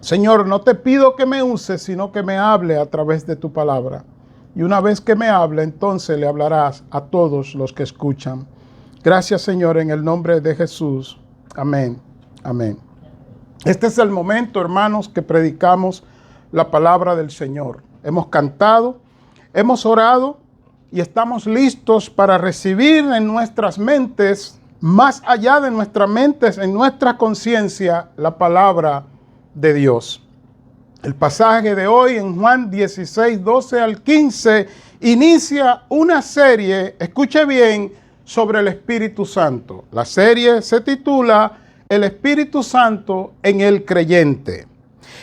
Señor, no te pido que me uses, sino que me hable a través de tu palabra. Y una vez que me hable, entonces le hablarás a todos los que escuchan. Gracias, Señor, en el nombre de Jesús. Amén. Amén. Este es el momento, hermanos, que predicamos la palabra del Señor. Hemos cantado, hemos orado y estamos listos para recibir en nuestras mentes, más allá de nuestras mentes, en nuestra conciencia, la palabra de Dios. El pasaje de hoy en Juan 16, 12 al 15 inicia una serie, escuche bien, sobre el Espíritu Santo. La serie se titula El Espíritu Santo en el creyente.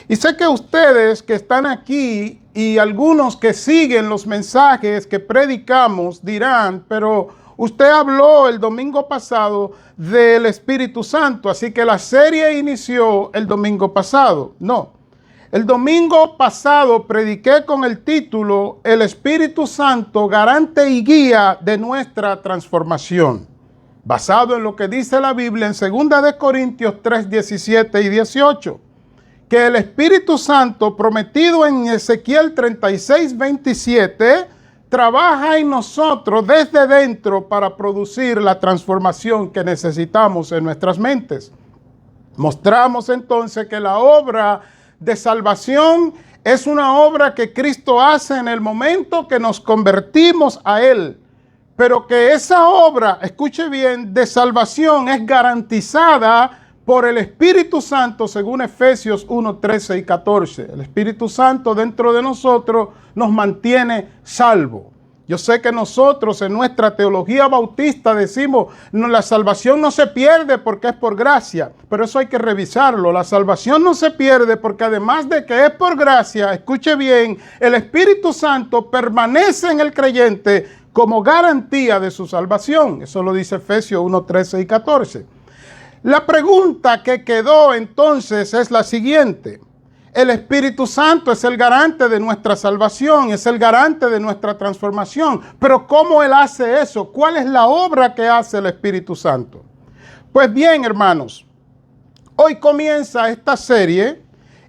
Y sé que ustedes que están aquí y algunos que siguen los mensajes que predicamos dirán, pero usted habló el domingo pasado del Espíritu Santo, así que la serie inició el domingo pasado. No, el domingo pasado prediqué con el título El Espíritu Santo, garante y guía de nuestra transformación, basado en lo que dice la Biblia en 2 Corintios 3, 17 y 18. Que el Espíritu Santo prometido en Ezequiel 36, 27 trabaja en nosotros desde dentro para producir la transformación que necesitamos en nuestras mentes. Mostramos entonces que la obra de salvación es una obra que Cristo hace en el momento que nos convertimos a Él, pero que esa obra, escuche bien, de salvación es garantizada por el Espíritu Santo, según Efesios 1, 13 y 14. El Espíritu Santo dentro de nosotros nos mantiene salvos. Yo sé que nosotros en nuestra teología bautista decimos, no, la salvación no se pierde porque es por gracia, pero eso hay que revisarlo. La salvación no se pierde porque además de que es por gracia, escuche bien, el Espíritu Santo permanece en el creyente como garantía de su salvación. Eso lo dice Efesios 1, 13 y 14. La pregunta que quedó entonces es la siguiente. El Espíritu Santo es el garante de nuestra salvación, es el garante de nuestra transformación. Pero ¿cómo Él hace eso? ¿Cuál es la obra que hace el Espíritu Santo? Pues bien, hermanos, hoy comienza esta serie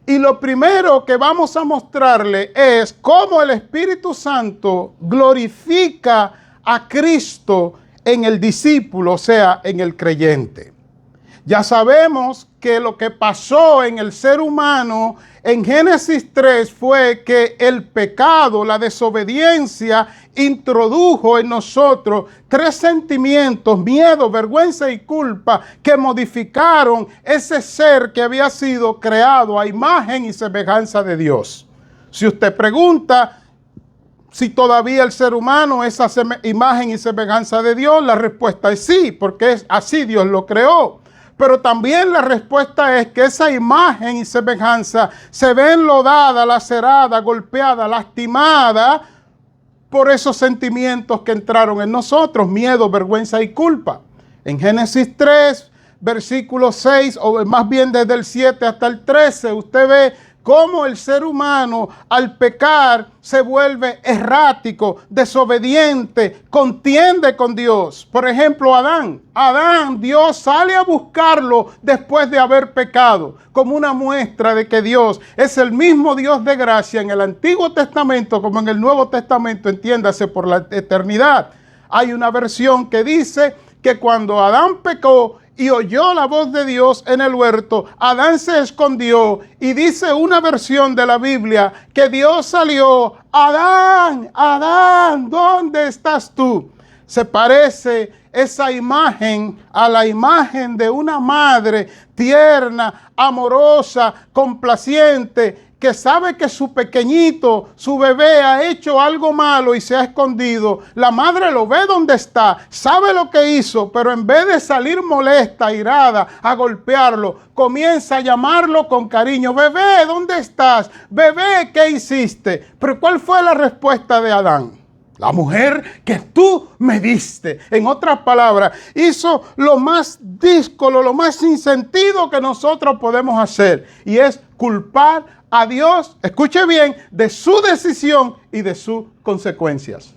y lo primero que vamos a mostrarle es cómo el Espíritu Santo glorifica a Cristo en el discípulo, o sea, en el creyente. Ya sabemos que lo que pasó en el ser humano en Génesis 3 fue que el pecado, la desobediencia, introdujo en nosotros 3 sentimientos, miedo, vergüenza y culpa, que modificaron ese ser que había sido creado a imagen y semejanza de Dios. Si usted pregunta si todavía el ser humano es a imagen y semejanza de Dios, la respuesta es sí, porque es así Dios lo creó. Pero también la respuesta es que esa imagen y semejanza se ve enlodada, lacerada, golpeada, lastimada por esos sentimientos que entraron en nosotros, miedo, vergüenza y culpa. En Génesis 3, versículo 6, o más bien desde el 7 hasta el 13, usted ve cómo el ser humano al pecar se vuelve errático, desobediente, contiende con Dios. Por ejemplo, Adán, Dios sale a buscarlo después de haber pecado, como una muestra de que Dios es el mismo Dios de gracia en el Antiguo Testamento como en el Nuevo Testamento, entiéndase, por la eternidad. Hay una versión que dice que cuando Adán pecó y oyó la voz de Dios en el huerto, Adán se escondió, y dice una versión de la Biblia que Dios salió: Adán, Adán, ¿dónde estás tú? Se parece esa imagen a la imagen de una madre tierna, amorosa, complaciente, que sabe que su pequeñito, su bebé ha hecho algo malo y se ha escondido. La madre lo ve donde está, sabe lo que hizo, pero en vez de salir molesta, irada, a golpearlo, comienza a llamarlo con cariño: bebé, ¿dónde estás? Bebé, ¿qué hiciste? Pero ¿cuál fue la respuesta de Adán? La mujer que tú me diste. En otras palabras, hizo lo más díscolo, lo más sin sentido que nosotros podemos hacer, y es culpar a Dios, escuche bien, de su decisión y de sus consecuencias.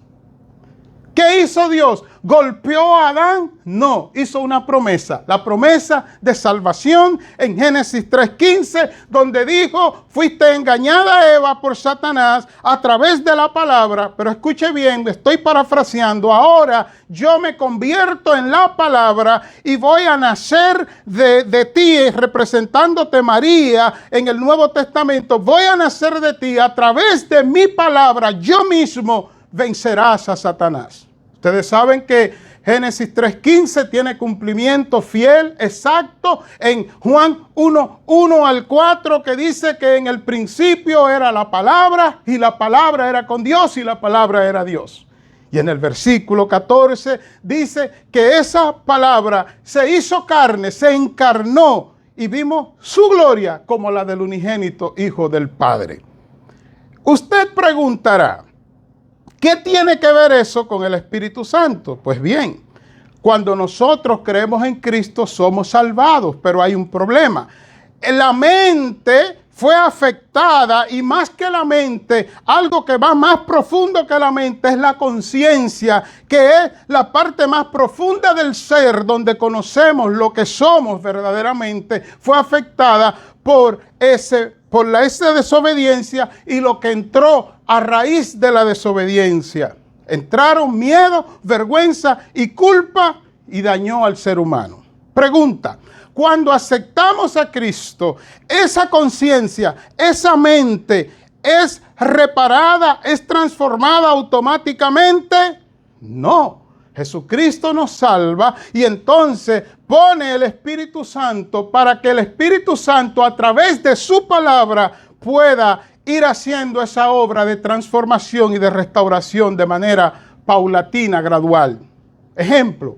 ¿Qué hizo Dios? ¿Golpeó a Adán? No, hizo una promesa. La promesa de salvación en Génesis 3:15, donde dijo, fuiste engañada Eva por Satanás a través de la palabra. Pero escuche bien, estoy parafraseando. Ahora yo me convierto en la palabra y voy a nacer de ti, representándote María en el Nuevo Testamento. Voy a nacer de ti a través de mi palabra. Yo mismo vencerás a Satanás. Ustedes saben que Génesis 3:15 tiene cumplimiento fiel, exacto, en Juan 1:1 al 4, que dice que en el principio era la palabra, y la palabra era con Dios, y la palabra era Dios. Y en el versículo 14 dice que esa palabra se hizo carne, se encarnó, y vimos su gloria como la del unigénito Hijo del Padre. Usted preguntará, ¿qué tiene que ver eso con el Espíritu Santo? Pues bien, cuando nosotros creemos en Cristo somos salvados, pero hay un problema. La mente fue afectada, y más que la mente, algo que va más profundo que la mente es la conciencia, que es la parte más profunda del ser, donde conocemos lo que somos verdaderamente. Fue afectada por esa desobediencia y lo que entró a raíz de la desobediencia. Entraron miedo, vergüenza y culpa, y dañó al ser humano. Pregunta: cuando aceptamos a Cristo, esa conciencia, esa mente, ¿es reparada, es transformada automáticamente? No. Jesucristo nos salva y entonces pone el Espíritu Santo para que el Espíritu Santo, a través de su palabra, pueda ir haciendo esa obra de transformación y de restauración de manera paulatina, gradual. Ejemplo,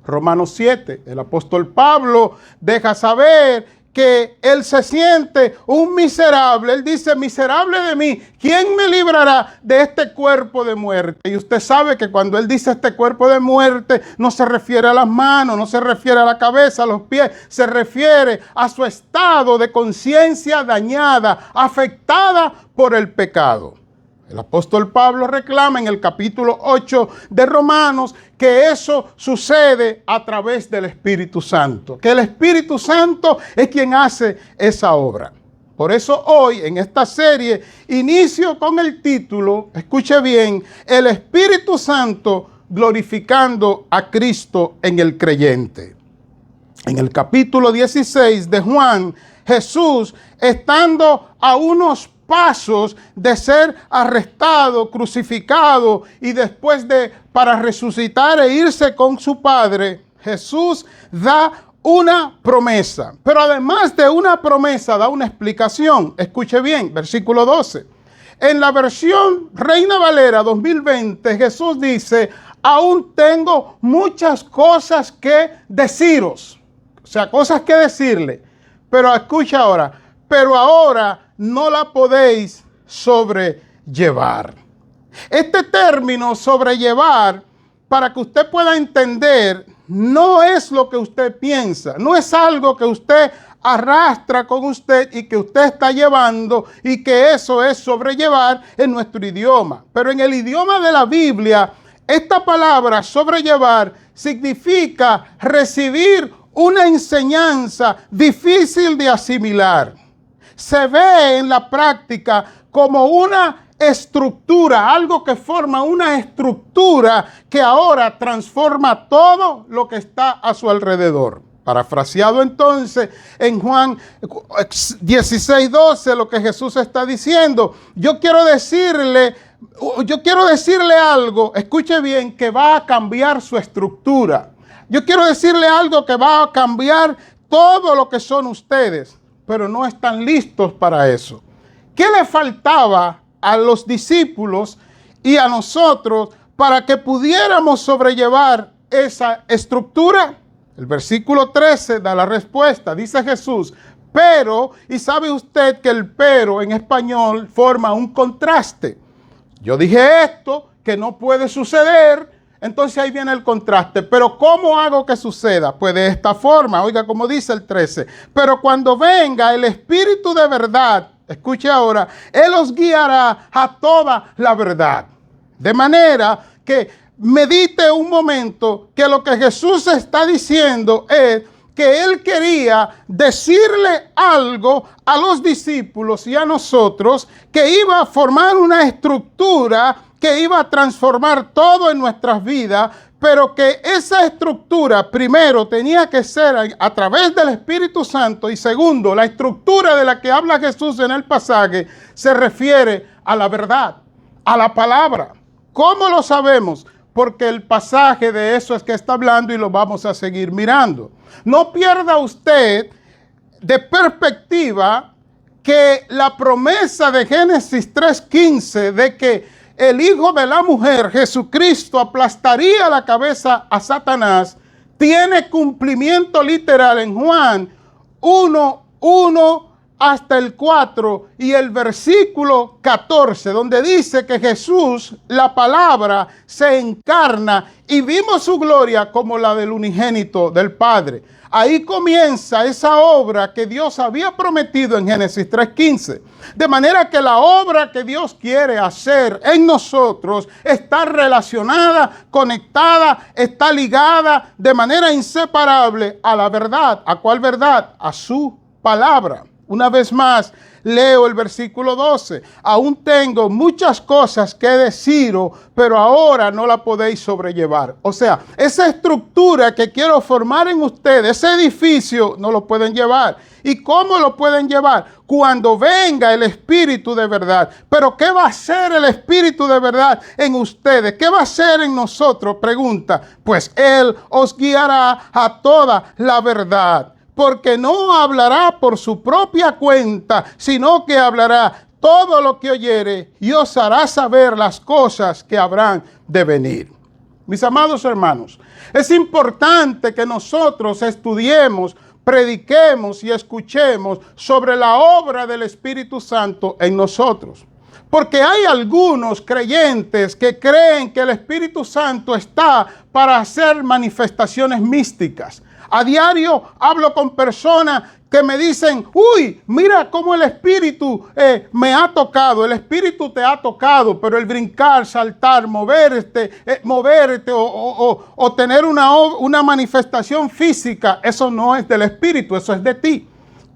Romanos 7, el apóstol Pablo deja saber que él se siente un miserable. Él dice: miserable de mí, ¿quién me librará de este cuerpo de muerte? Y usted sabe que cuando él dice este cuerpo de muerte, no se refiere a las manos, no se refiere a la cabeza, a los pies, se refiere a su estado de conciencia dañada, afectada por el pecado. El apóstol Pablo reclama en el capítulo 8 de Romanos que eso sucede a través del Espíritu Santo, que el Espíritu Santo es quien hace esa obra. Por eso hoy en esta serie inicio con el título, escuche bien, el Espíritu Santo glorificando a Cristo en el creyente. En el capítulo 16 de Juan, Jesús, estando a unos pasos de ser arrestado, crucificado y después para resucitar e irse con su Padre, Jesús da una promesa. Pero además de una promesa, da una explicación. Escuche bien, versículo 12. En la versión Reina Valera 2020, Jesús dice: aún tengo muchas cosas que deciros. O sea, cosas que decirle. Pero escucha ahora, pero ahora no la podéis sobrellevar. Este término sobrellevar, para que usted pueda entender, no es lo que usted piensa, no es algo que usted arrastra con usted y que usted está llevando y que eso es sobrellevar en nuestro idioma. Pero en el idioma de la Biblia, esta palabra sobrellevar significa recibir una enseñanza difícil de asimilar. Se ve en la práctica como una estructura, algo que forma una estructura que ahora transforma todo lo que está a su alrededor. Parafraseado entonces en Juan 16:12, lo que Jesús está diciendo, yo quiero decirle algo, escuche bien, que va a cambiar su estructura. Yo quiero decirle algo que va a cambiar todo lo que son ustedes, pero no están listos para eso. ¿Qué le faltaba a los discípulos y a nosotros para que pudiéramos sobrellevar esa estructura? El versículo 13 da la respuesta. Dice Jesús: pero, y sabe usted que el pero en español forma un contraste. Yo dije esto, que no puede suceder. Entonces ahí viene el contraste. Pero ¿cómo hago que suceda? Pues de esta forma. Oiga como dice el 13. Pero cuando venga el Espíritu de verdad, escuche ahora, Él os guiará a toda la verdad. De manera que medite un momento que lo que Jesús está diciendo es que Él quería decirle algo a los discípulos y a nosotros que iba a formar una estructura que iba a transformar todo en nuestras vidas, pero que esa estructura primero tenía que ser a través del Espíritu Santo y segundo, la estructura de la que habla Jesús en el pasaje se refiere a la verdad, a la palabra. ¿Cómo lo sabemos? Porque el pasaje de eso es que está hablando y lo vamos a seguir mirando. No pierda usted de perspectiva que la promesa de Génesis 3:15 de que el Hijo de la Mujer, Jesucristo, aplastaría la cabeza a Satanás, tiene cumplimiento literal en Juan 1:1 hasta el 4 y el versículo 14, donde dice que Jesús, la palabra, se encarna y vimos su gloria como la del unigénito del Padre. Ahí comienza esa obra que Dios había prometido en Génesis 3:15. De manera que la obra que Dios quiere hacer en nosotros está relacionada, conectada, está ligada de manera inseparable a la verdad. ¿A cuál verdad? A su palabra. Una vez más, leo el versículo 12. Aún tengo muchas cosas que deciros, pero ahora no la podéis sobrellevar. O sea, esa estructura que quiero formar en ustedes, ese edificio, no lo pueden llevar. ¿Y cómo lo pueden llevar? Cuando venga el Espíritu de verdad. Pero ¿qué va a hacer el Espíritu de verdad en ustedes? ¿Qué va a hacer en nosotros? Pregunta. Pues Él os guiará a toda la verdad. Porque no hablará por su propia cuenta, sino que hablará todo lo que oyere y os hará saber las cosas que habrán de venir. Mis amados hermanos, es importante que nosotros estudiemos, prediquemos y escuchemos sobre la obra del Espíritu Santo en nosotros. Porque hay algunos creyentes que creen que el Espíritu Santo está para hacer manifestaciones místicas. A diario hablo con personas que me dicen, uy, mira cómo el Espíritu me ha tocado. El Espíritu te ha tocado, pero el brincar, saltar, moverte o tener una manifestación física, eso no es del Espíritu, eso es de ti.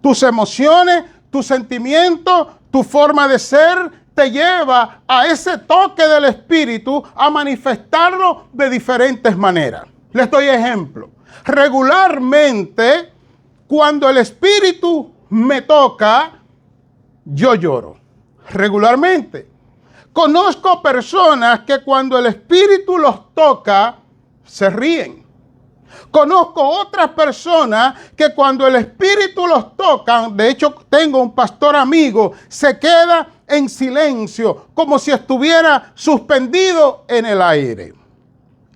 Tus emociones, tus sentimientos, tu forma de ser te lleva a ese toque del Espíritu a manifestarlo de diferentes maneras. Les doy ejemplo. Regularmente, cuando el Espíritu me toca, yo lloro. Regularmente. Conozco personas que cuando el Espíritu los toca, se ríen. Conozco otras personas que cuando el Espíritu los toca, de hecho tengo un pastor amigo, se queda en silencio, como si estuviera suspendido en el aire.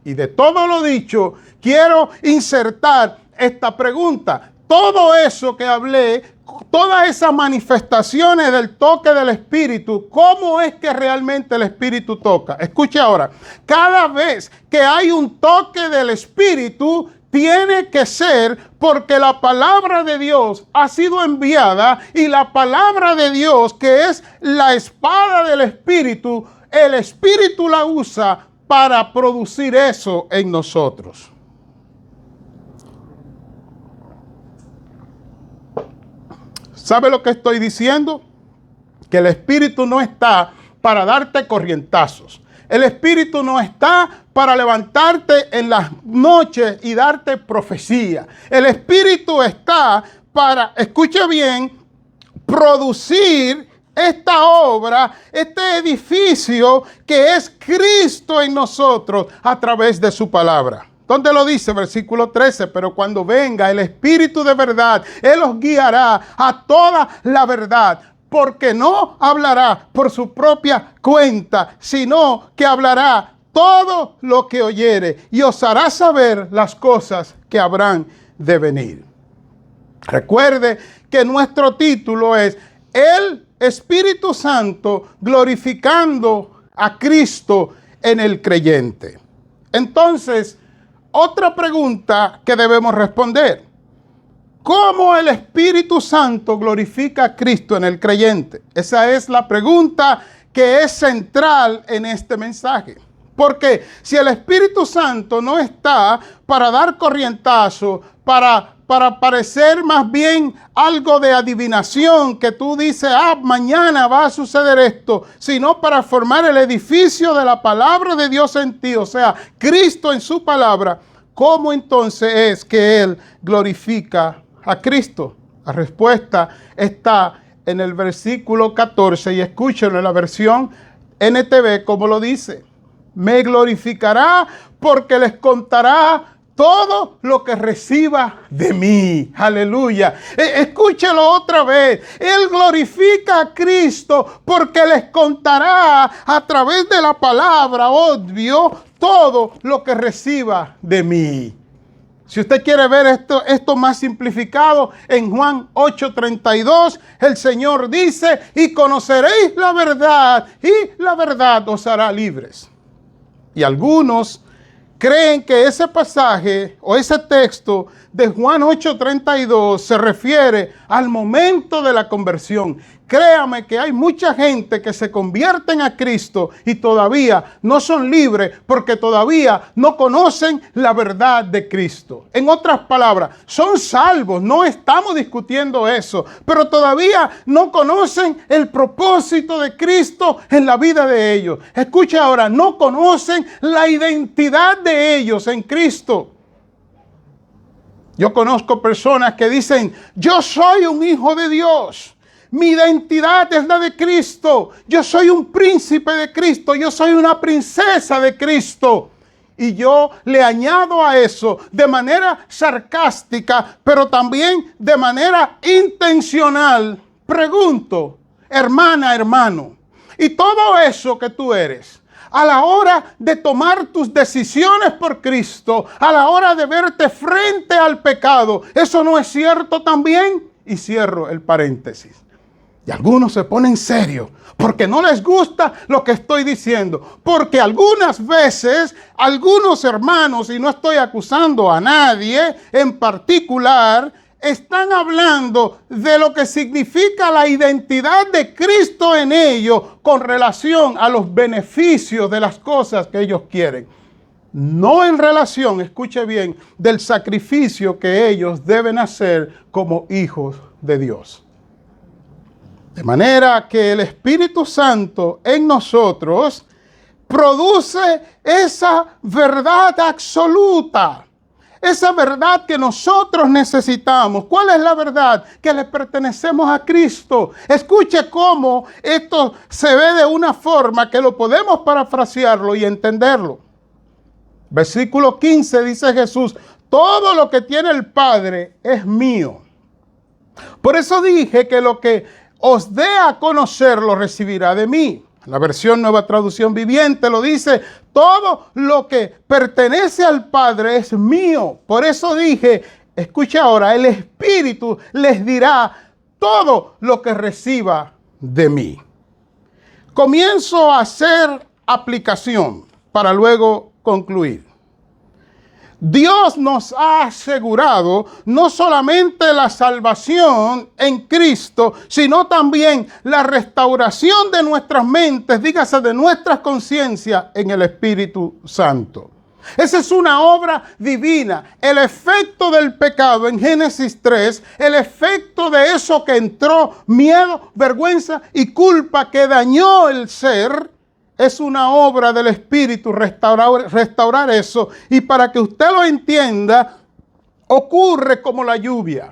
Y de todo lo dicho, quiero insertar esta pregunta. Todo eso que hablé, todas esas manifestaciones del toque del Espíritu, ¿cómo es que realmente el Espíritu toca? Escuche ahora, cada vez que hay un toque del Espíritu, tiene que ser porque la palabra de Dios ha sido enviada y la palabra de Dios, que es la espada del Espíritu, el Espíritu la usa para producir eso en nosotros. ¿Sabe lo que estoy diciendo? Que el Espíritu no está para darte corrientazos. El Espíritu no está para levantarte en las noches y darte profecía. El Espíritu está para, escuche bien, producir esta obra, este edificio que es Cristo en nosotros a través de su palabra. ¿Dónde lo dice? Versículo 13. Pero cuando venga el Espíritu de verdad, Él os guiará a toda la verdad. Porque no hablará por su propia cuenta, sino que hablará todo lo que oyere y os hará saber las cosas que habrán de venir. Recuerde que nuestro título es El Espíritu Santo glorificando a Cristo en el creyente. Entonces, otra pregunta que debemos responder. ¿Cómo el Espíritu Santo glorifica a Cristo en el creyente? Esa es la pregunta que es central en este mensaje. Porque si el Espíritu Santo no está para dar corrientazo, para parecer más bien algo de adivinación, que tú dices, mañana va a suceder esto, sino para formar el edificio de la palabra de Dios en ti, o sea, Cristo en su palabra, ¿cómo entonces es que Él glorifica a Cristo? La respuesta está en el versículo 14 y escúchenlo en la versión NTV como lo dice. Me glorificará porque les contará todo lo que reciba de mí. Aleluya. Escúchelo otra vez. Él glorifica a Cristo porque les contará a través de la palabra, obvio, todo lo que reciba de mí. Si usted quiere ver esto más simplificado, en Juan 8:32, el Señor dice, y conoceréis la verdad, y la verdad os hará libres. Y algunos creen que ese pasaje o ese texto de Juan 8:32 se refiere al momento de la conversión. Créame que hay mucha gente que se convierten a Cristo y todavía no son libres porque todavía no conocen la verdad de Cristo. En otras palabras, son salvos, no estamos discutiendo eso, pero todavía no conocen el propósito de Cristo en la vida de ellos. Escucha ahora, no conocen la identidad de ellos en Cristo. Yo conozco personas que dicen, yo soy un hijo de Dios. Mi identidad es la de Cristo. Yo soy un príncipe de Cristo. Yo soy una princesa de Cristo. Y yo le añado a eso de manera sarcástica, pero también de manera intencional. Pregunto, hermana, hermano, y todo eso que tú eres, a la hora de tomar tus decisiones por Cristo, a la hora de verte frente al pecado, ¿eso no es cierto también? Y cierro el paréntesis. Y algunos se ponen serios porque no les gusta lo que estoy diciendo. Porque algunas veces, algunos hermanos, y no estoy acusando a nadie en particular, están hablando de lo que significa la identidad de Cristo en ellos con relación a los beneficios de las cosas que ellos quieren. No en relación, escuche bien, del sacrificio que ellos deben hacer como hijos de Dios. De manera que el Espíritu Santo en nosotros produce esa verdad absoluta, esa verdad que nosotros necesitamos. ¿Cuál es la verdad? Que le pertenecemos a Cristo. Escuche cómo esto se ve de una forma que lo podemos parafrasearlo y entenderlo. Versículo 15 dice Jesús, todo lo que tiene el Padre es mío. Por eso dije que lo que os dé a conocer lo recibirá de mí. La versión Nueva Traducción Viviente lo dice, todo lo que pertenece al Padre es mío. Por eso dije, escucha ahora, el Espíritu les dirá todo lo que reciba de mí. Comienzo a hacer aplicación para luego concluir. Dios nos ha asegurado no solamente la salvación en Cristo, sino también la restauración de nuestras mentes, dígase de nuestras conciencias en el Espíritu Santo. Esa es una obra divina. El efecto del pecado en Génesis 3, el efecto de eso que entró, miedo, vergüenza y culpa que dañó el ser, es una obra del Espíritu restaurar eso. Y para que usted lo entienda, ocurre como la lluvia.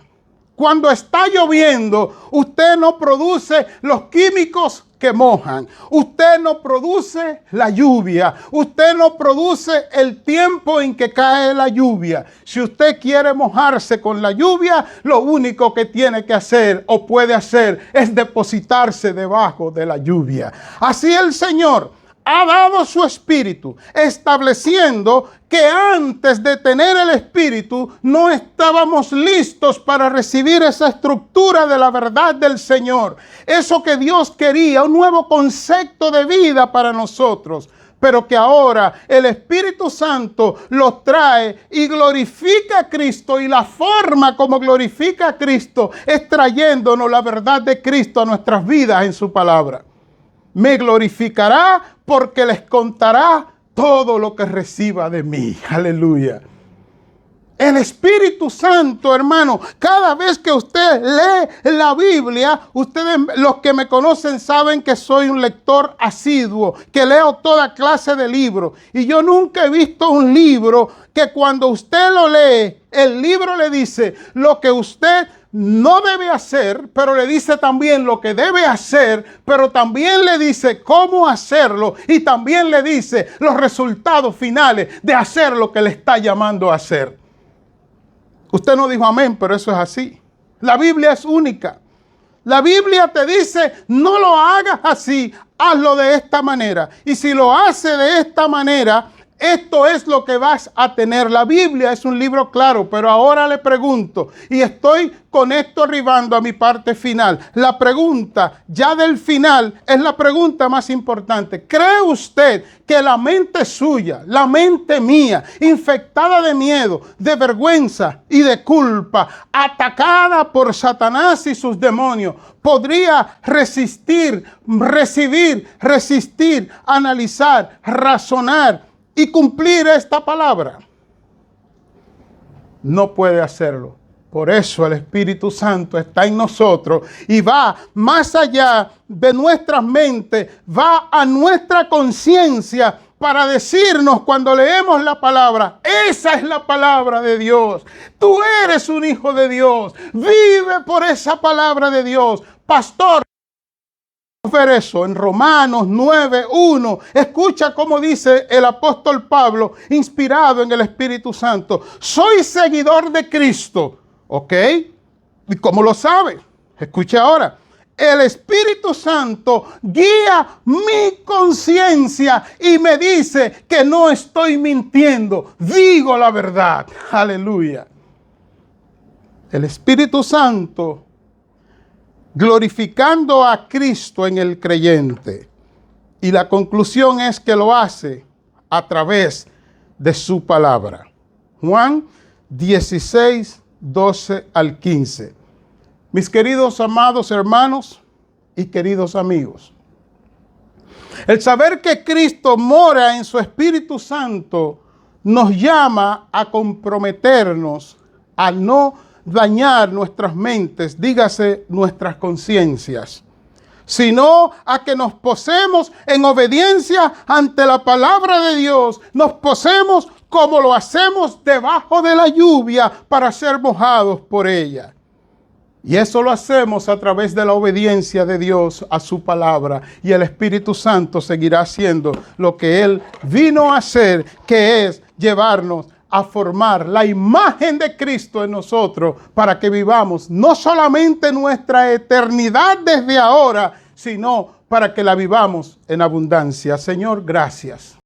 Cuando está lloviendo, usted no produce los químicos que mojan. Usted no produce la lluvia. Usted no produce el tiempo en que cae la lluvia. Si usted quiere mojarse con la lluvia, lo único que tiene que hacer o puede hacer es depositarse debajo de la lluvia. Así el Señor ha dado su Espíritu, estableciendo que antes de tener el Espíritu no estábamos listos para recibir esa estructura de la verdad del Señor. Eso que Dios quería, un nuevo concepto de vida para nosotros, pero que ahora el Espíritu Santo lo trae y glorifica a Cristo, y la forma como glorifica a Cristo es trayéndonos la verdad de Cristo a nuestras vidas en su palabra. Me glorificará porque les contará todo lo que reciba de mí. Aleluya. El Espíritu Santo, hermano, cada vez que usted lee la Biblia, ustedes, los que me conocen, saben que soy un lector asiduo, que leo toda clase de libros. Y yo nunca he visto un libro que cuando usted lo lee, el libro le dice lo que usted no debe hacer, pero le dice también lo que debe hacer, pero también le dice cómo hacerlo y también le dice los resultados finales de hacer lo que le está llamando a hacer. Usted no dijo amén, pero eso es así. La Biblia es única. La Biblia te dice, no lo hagas así, hazlo de esta manera. Y si lo hace de esta manera, esto es lo que vas a tener. La Biblia es un libro claro, pero ahora le pregunto, y estoy con esto arribando a mi parte final. La pregunta ya del final es la pregunta más importante. ¿Cree usted que la mente suya, la mente mía, infectada de miedo, de vergüenza y de culpa, atacada por Satanás y sus demonios, podría resistir, resistir, analizar, razonar y cumplir esta palabra? No puede hacerlo. Por eso el Espíritu Santo está en nosotros y va más allá de nuestras mentes, va a nuestra conciencia para decirnos cuando leemos la palabra, esa es la palabra de Dios. Tú eres un hijo de Dios. Vive por esa palabra de Dios. Pastor, ver eso en Romanos 9:1. Escucha cómo dice el apóstol Pablo, inspirado en el Espíritu Santo. Soy seguidor de Cristo. ¿Ok? ¿Y cómo lo sabe? Escucha ahora. El Espíritu Santo guía mi conciencia y me dice que no estoy mintiendo. Digo la verdad. Aleluya. El Espíritu Santo glorificando a Cristo en el creyente. Y la conclusión es que lo hace a través de su palabra. Juan 16, 12 al 15. Mis queridos amados hermanos y queridos amigos, el saber que Cristo mora en su Espíritu Santo nos llama a comprometernos a no dañar nuestras mentes, dígase nuestras conciencias, sino a que nos posemos en obediencia ante la palabra de Dios. Nos posemos como lo hacemos debajo de la lluvia para ser mojados por ella. Y eso lo hacemos a través de la obediencia de Dios a su palabra. Y el Espíritu Santo seguirá haciendo lo que Él vino a hacer, que es llevarnos a formar la imagen de Cristo en nosotros para que vivamos no solamente nuestra eternidad desde ahora, sino para que la vivamos en abundancia. Señor, gracias.